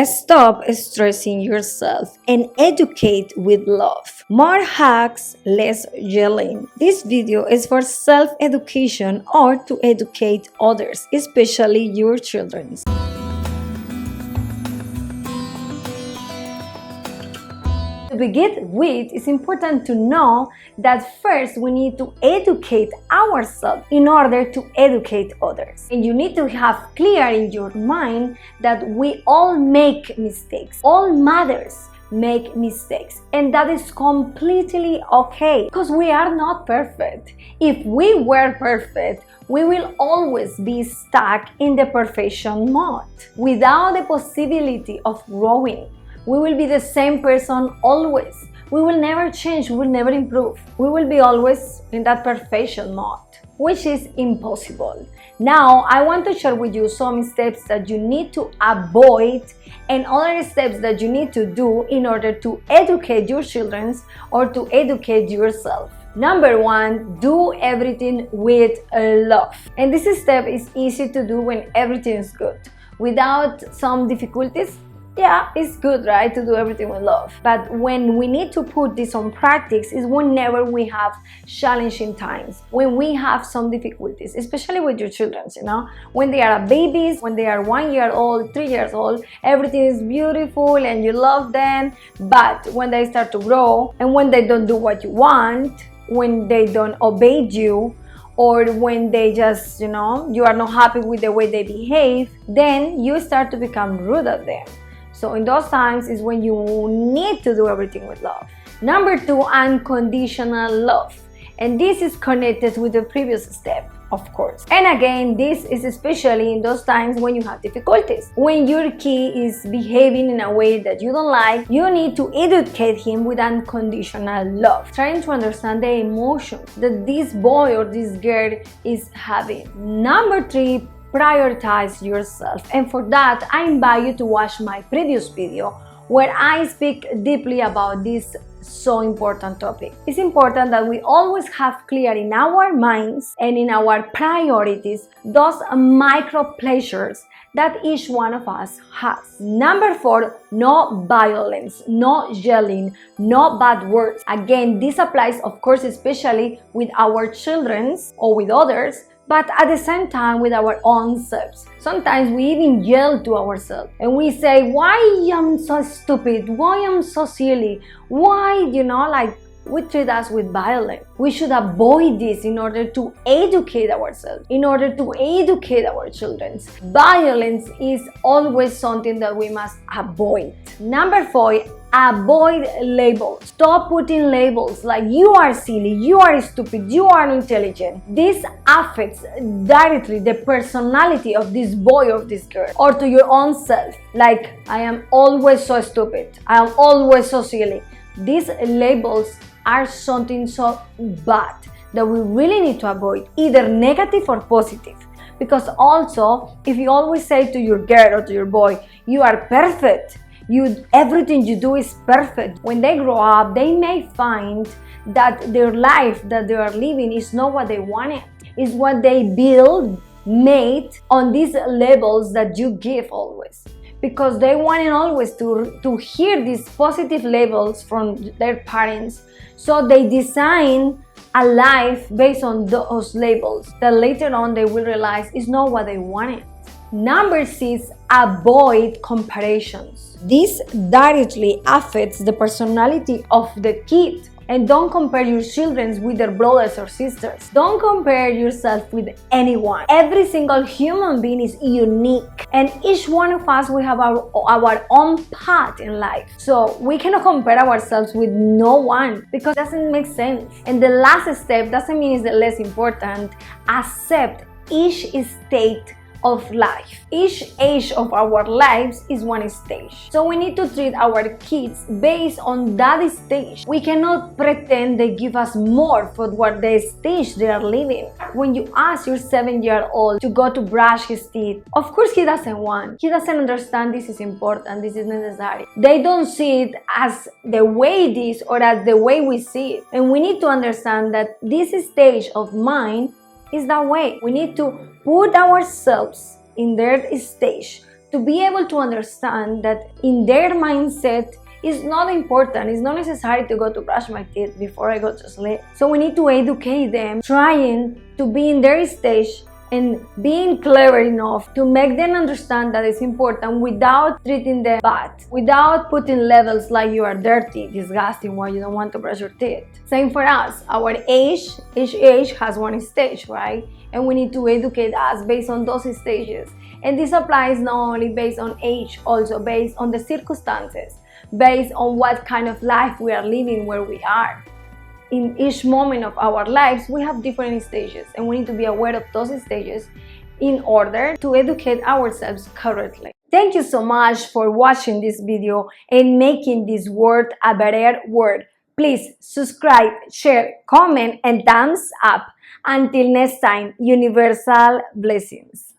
Stop stressing yourself and educate with love. More hacks, less yelling. This video is for self-education or to educate others, especially your children. To begin with, it's important to know that first we need to educate ourselves in order to educate others. And you need to have clear in your mind that we all make mistakes. All mothers make mistakes, and that is completely okay because we are not perfect. If we were perfect, we will always be stuck in the perfection mode without the possibility of growing. We will be the same person always. We will never change, we will never improve. We will be always in that perfection mode, which is impossible. Now, I want to share with you some steps that you need to avoid and other steps that you need to do in order to educate your children or to educate yourself. Number one, do everything with love. And this step is easy to do when everything is good. Without some difficulties, yeah, it's good, right, to do everything with love. But when we need to put this on practice is whenever we have challenging times, when we have some difficulties, especially with your children, when they are babies, when they are 1 year old, 3 years old, everything is beautiful and you love them. But when they start to grow and when they don't do what you want, when they don't obey you, or when they just, you are not happy with the way they behave, then you start to become rude at them. So in those times is when you need to do everything with love. Number two, unconditional love. And this is connected with the previous step, of course. And again, this is especially in those times when you have difficulties. When your kid is behaving in a way that you don't like, you need to educate him with unconditional love, trying to understand the emotions that this boy or this girl is having. Number three, prioritize yourself, and for that I invite you to watch my previous video where I speak deeply about this so important topic. It's important that we always have clear in our minds and in our priorities those micro pleasures that each one of us has. Number four, no violence, no yelling, no bad words. Again, this applies of course especially with our children or with others, but at the same time with our own selves. Sometimes we even yell to ourselves and we say, why I'm so stupid, why I'm so silly, why, we treat us with violence. We should avoid this in order to educate ourselves, in order to educate our children. Violence is always something that we must avoid. Number four, avoid labels. Stop putting labels like you are silly, you are stupid, you are intelligent. This affects directly the personality of this boy or this girl, or to your own self. Like, I am always so stupid, I am always so silly. These labels are something so bad that we really need to avoid, either negative or positive. Because also, if you always say to your girl or to your boy, you are perfect, everything you do is perfect, when they grow up, they may find that their life that they are living is not what they wanted. It's what they made on these levels that you give always. Because they wanted always to hear these positive labels from their parents. So they design a life based on those labels that later on they will realize is not what they wanted. Number six, avoid comparisons. This directly affects the personality of the kid. And don't compare your children with their brothers or sisters. Don't compare yourself with anyone. Every single human being is unique. And each one of us, we have our own path in life. So we cannot compare ourselves with no one because it doesn't make sense. And the last step doesn't mean it's the less important. Accept each state of life. Each age of our lives is one stage. So we need to treat our kids based on that stage. We cannot pretend they give us more for what the stage they are living. When you ask your 7-year-old to go to brush his teeth, of course he doesn't want. He doesn't understand this is important, this is necessary. They don't see it as the way it is or as the way we see it. And we need to understand that this stage of mind is that way. We need to put ourselves in their stage to be able to understand that in their mindset it's not important, it's not necessary to go to brush my teeth before I go to sleep. So we need to educate them, trying to be in their stage and being clever enough to make them understand that it's important without treating them bad, without putting levels like you are dirty, disgusting, or you don't want to brush your teeth. Same for us. Our age, each age has one stage, right? And we need to educate us based on those stages. And this applies not only based on age, also based on the circumstances, based on what kind of life we are living where we are. In each moment of our lives, we have different stages, and we need to be aware of those stages in order to educate ourselves correctly. Thank you so much for watching this video and making this word a better word. Please subscribe, share, comment, and thumbs up. Until next time, universal blessings.